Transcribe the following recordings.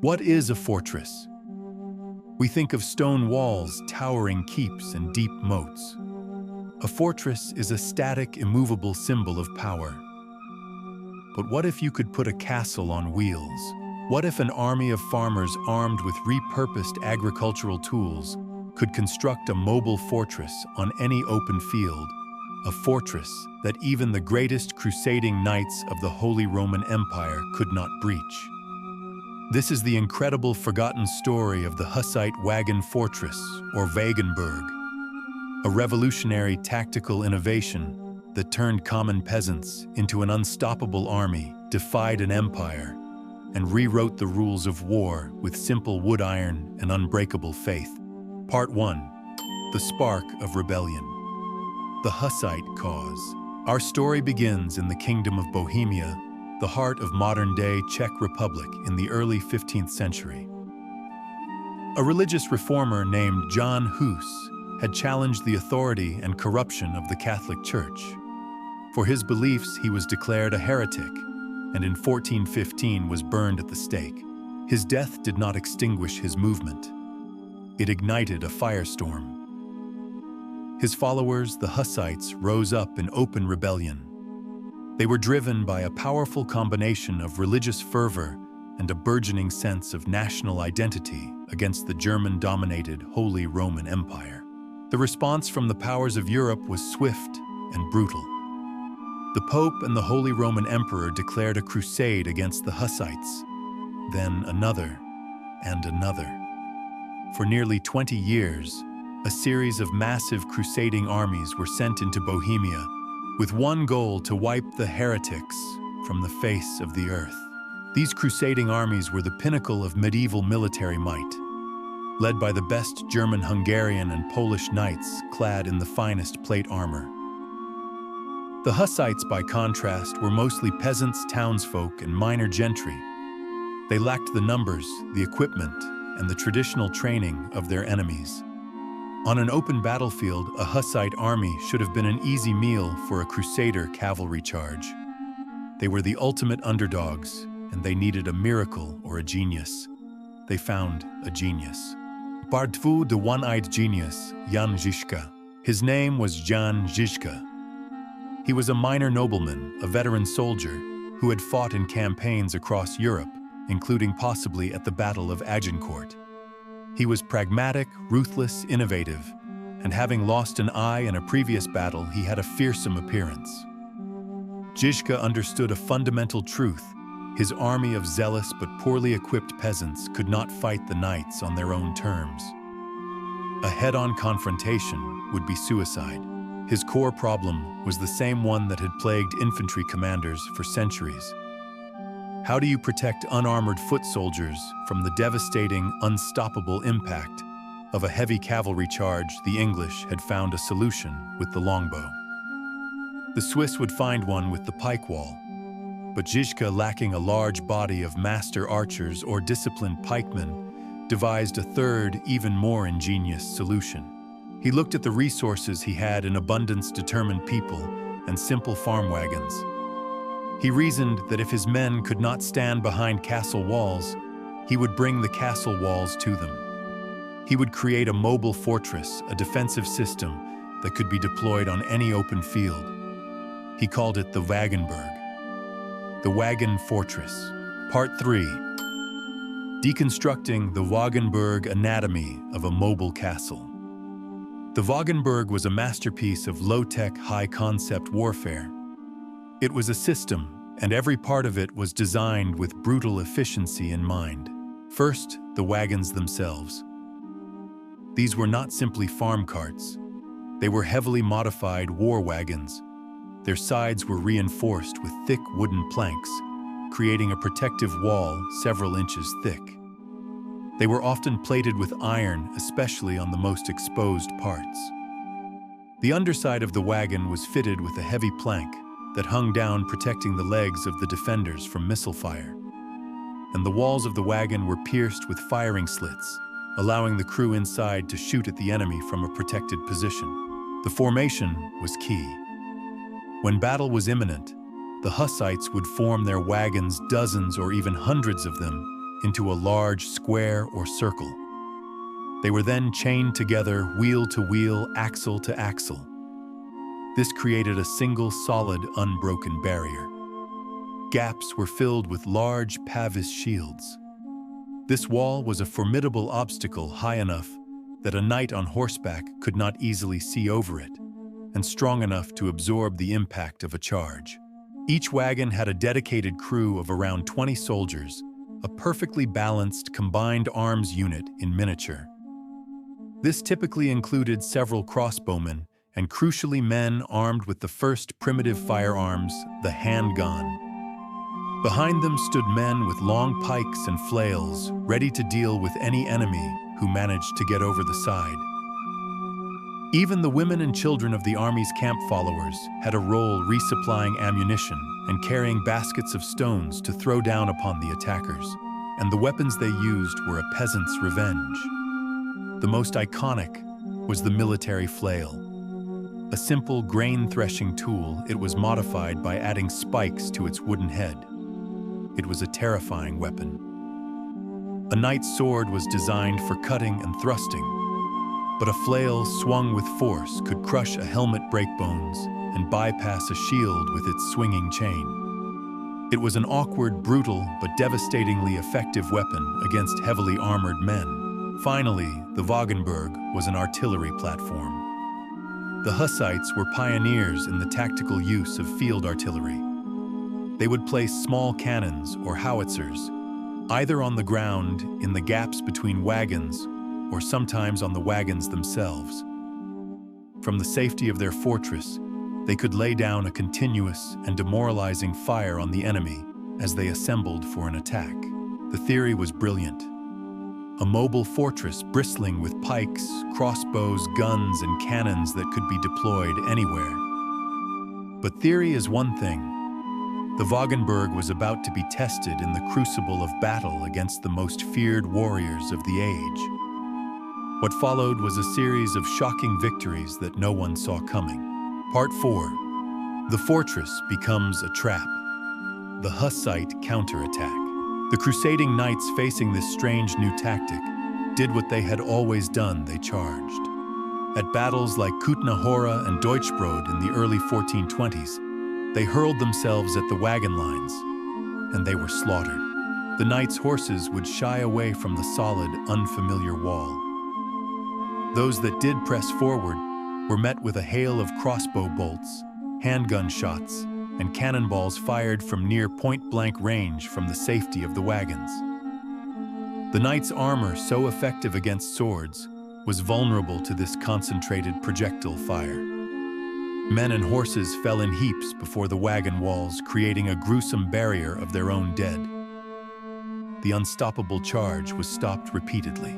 What is a fortress? We think of stone walls, towering keeps, and deep moats. A fortress is a static, immovable symbol of power. But what if you could put a castle on wheels? What if an army of farmers armed with repurposed agricultural tools could construct a mobile fortress on any open field? A fortress that even the greatest crusading knights of the Holy Roman Empire could not breach. This is the incredible forgotten story of the Hussite Wagon Fortress, or Wagenburg, a revolutionary tactical innovation that turned common peasants into an unstoppable army, defied an empire, and rewrote the rules of war with simple wood iron and unbreakable faith. Part 1. The Spark of Rebellion. The Hussite cause. Our story begins in the Kingdom of Bohemia, the heart of modern-day Czech Republic in the early 15th century. A religious reformer named Jan Hus had challenged the authority and corruption of the Catholic Church. For his beliefs, he was declared a heretic, and in 1415 was burned at the stake. His death did not extinguish his movement. It ignited a firestorm. His followers, the Hussites, rose up in open rebellion. They were driven by a powerful combination of religious fervor and a burgeoning sense of national identity against the German-dominated Holy Roman Empire. The response from the powers of Europe was swift and brutal. The Pope and the Holy Roman Emperor declared a crusade against the Hussites, then another and another. For nearly 20 years, a series of massive crusading armies were sent into Bohemia, with one goal: to wipe the heretics from the face of the earth. These crusading armies were the pinnacle of medieval military might, led by the best German, Hungarian, and Polish knights clad in the finest plate armor. The Hussites, by contrast, were mostly peasants, townsfolk, and minor gentry. They lacked the numbers, the equipment, and the traditional training of their enemies. On an open battlefield, a Hussite army should have been an easy meal for a Crusader cavalry charge. They were the ultimate underdogs, and they needed a miracle or a genius. They found a genius. Bardvu, the one-eyed genius, Jan Žižka. His name was Jan Žižka. He was a minor nobleman, a veteran soldier, who had fought in campaigns across Europe, including possibly at the Battle of Agincourt. He was pragmatic, ruthless, innovative, and having lost an eye in a previous battle, he had a fearsome appearance. Žižka understood a fundamental truth: his army of zealous but poorly equipped peasants could not fight the knights on their own terms. A head-on confrontation would be suicide. His core problem was the same one that had plagued infantry commanders for centuries. How do you protect unarmored foot soldiers from the devastating, unstoppable impact of a heavy cavalry charge? The English had found a solution with the longbow. The Swiss would find one with the pike wall. But Žižka, lacking a large body of master archers or disciplined pikemen, devised a third, even more ingenious solution. He looked at the resources he had in abundance: determined people and simple farm wagons. He reasoned that if his men could not stand behind castle walls, he would bring the castle walls to them. He would create a mobile fortress, a defensive system that could be deployed on any open field. He called it the Wagenburg. The Wagon Fortress. Part 3. Deconstructing the Wagenburg anatomy of a mobile castle. The Wagenburg was a masterpiece of low-tech, high-concept warfare. It was a system, and every part of it was designed with brutal efficiency in mind. First, the wagons themselves. These were not simply farm carts. They were heavily modified war wagons. Their sides were reinforced with thick wooden planks, creating a protective wall several inches thick. They were often plated with iron, especially on the most exposed parts. The underside of the wagon was fitted with a heavy plank that hung down, protecting the legs of the defenders from missile fire. And the walls of the wagon were pierced with firing slits, allowing the crew inside to shoot at the enemy from a protected position. The formation was key. When battle was imminent, the Hussites would form their wagons, dozens or even hundreds of them, into a large square or circle. They were then chained together wheel to wheel, axle to axle. This created a single solid, unbroken barrier. Gaps were filled with large pavis shields. This wall was a formidable obstacle high enough that a knight on horseback could not easily see over it, and strong enough to absorb the impact of a charge. Each wagon had a dedicated crew of around 20 soldiers, a perfectly balanced combined arms unit in miniature. This typically included several crossbowmen and crucially men armed with the first primitive firearms, the handgun. Behind them stood men with long pikes and flails, ready to deal with any enemy who managed to get over the side. Even the women and children of the army's camp followers had a role resupplying ammunition and carrying baskets of stones to throw down upon the attackers, and the weapons they used were a peasant's revenge. The most iconic was the military flail. A simple grain threshing tool, it was modified by adding spikes to its wooden head. It was a terrifying weapon. A knight's sword was designed for cutting and thrusting, but a flail swung with force could crush a helmet breakbones and bypass a shield with its swinging chain. It was an awkward, brutal, but devastatingly effective weapon against heavily armored men. Finally, the Wagenburg was an artillery platform. The Hussites were pioneers in the tactical use of field artillery. They would place small cannons or howitzers, either on the ground, in the gaps between wagons, or sometimes on the wagons themselves. From the safety of their fortress, they could lay down a continuous and demoralizing fire on the enemy as they assembled for an attack. The theory was brilliant. A mobile fortress bristling with pikes, crossbows, guns, and cannons that could be deployed anywhere. But theory is one thing. The Wagenburg was about to be tested in the crucible of battle against the most feared warriors of the age. What followed was a series of shocking victories that no one saw coming. Part 4. The fortress becomes a trap. The Hussite counterattack. The crusading knights, facing this strange new tactic, did what they had always done: they charged. At battles like Kutna Hora and Deutschbrod in the early 1420s, they hurled themselves at the wagon lines, and they were slaughtered. The knights' horses would shy away from the solid, unfamiliar wall. Those that did press forward were met with a hail of crossbow bolts, handgun shots, and cannonballs fired from near point-blank range from the safety of the wagons. The knights' armor, so effective against swords, was vulnerable to this concentrated projectile fire. Men and horses fell in heaps before the wagon walls, creating a gruesome barrier of their own dead. The unstoppable charge was stopped repeatedly.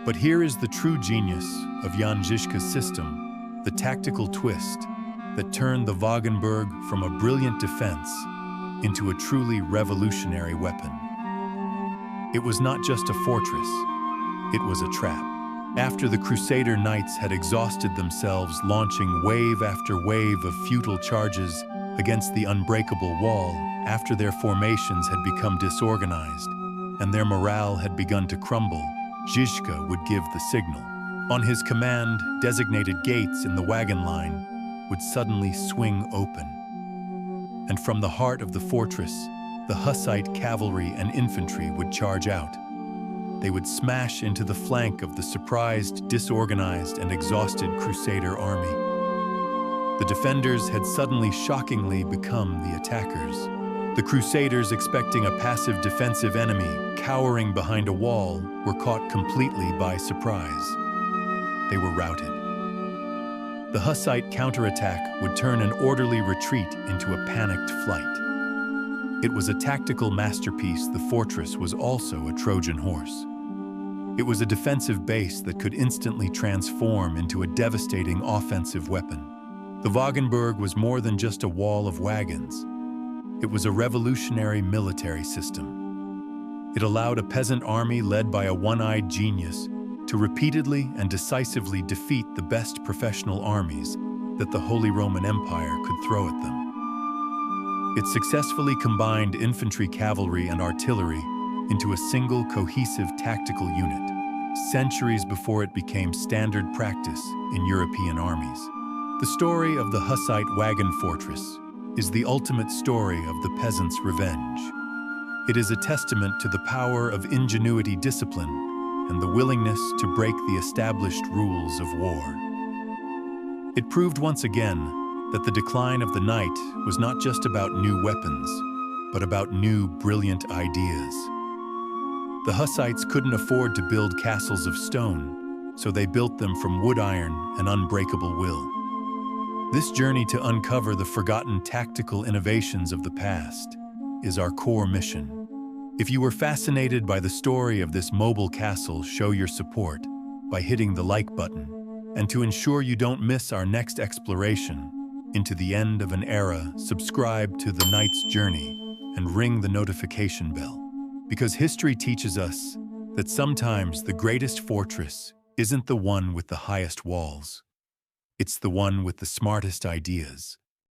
But here is the true genius of Jan Žižka's system, the tactical twist that turned the Wagenburg from a brilliant defense into a truly revolutionary weapon. It was not just a fortress, it was a trap. After the Crusader knights had exhausted themselves launching wave after wave of futile charges against the unbreakable wall, after their formations had become disorganized and their morale had begun to crumble, Žižka would give the signal. On his command, designated gates in the wagon line would suddenly swing open. And from the heart of the fortress, the Hussite cavalry and infantry would charge out. They would smash into the flank of the surprised, disorganized, and exhausted Crusader army. The defenders had suddenly shockingly become the attackers. The Crusaders, expecting a passive defensive enemy cowering behind a wall, were caught completely by surprise. They were routed. The Hussite counterattack would turn an orderly retreat into a panicked flight. It was a tactical masterpiece. The fortress was also a Trojan horse. It was a defensive base that could instantly transform into a devastating offensive weapon. The Wagenburg was more than just a wall of wagons. It was a revolutionary military system. It allowed a peasant army led by a one-eyed genius to repeatedly and decisively defeat the best professional armies that the Holy Roman Empire could throw at them. It successfully combined infantry, cavalry, and artillery into a single cohesive tactical unit, centuries before it became standard practice in European armies. The story of the Hussite wagon fortress is the ultimate story of the peasants' revenge. It is a testament to the power of ingenuity, discipline, and the willingness to break the established rules of war. It proved once again that the decline of the knight was not just about new weapons, but about new, brilliant ideas. The Hussites couldn't afford to build castles of stone, so they built them from wood iron and unbreakable will. This journey to uncover the forgotten tactical innovations of the past is our core mission. If you were fascinated by the story of this mobile castle, show your support by hitting the like button. And to ensure you don't miss our next exploration into the end of an era, subscribe to The Knight's Journey and ring the notification bell. Because history teaches us that sometimes the greatest fortress isn't the one with the highest walls. It's the one with the smartest ideas.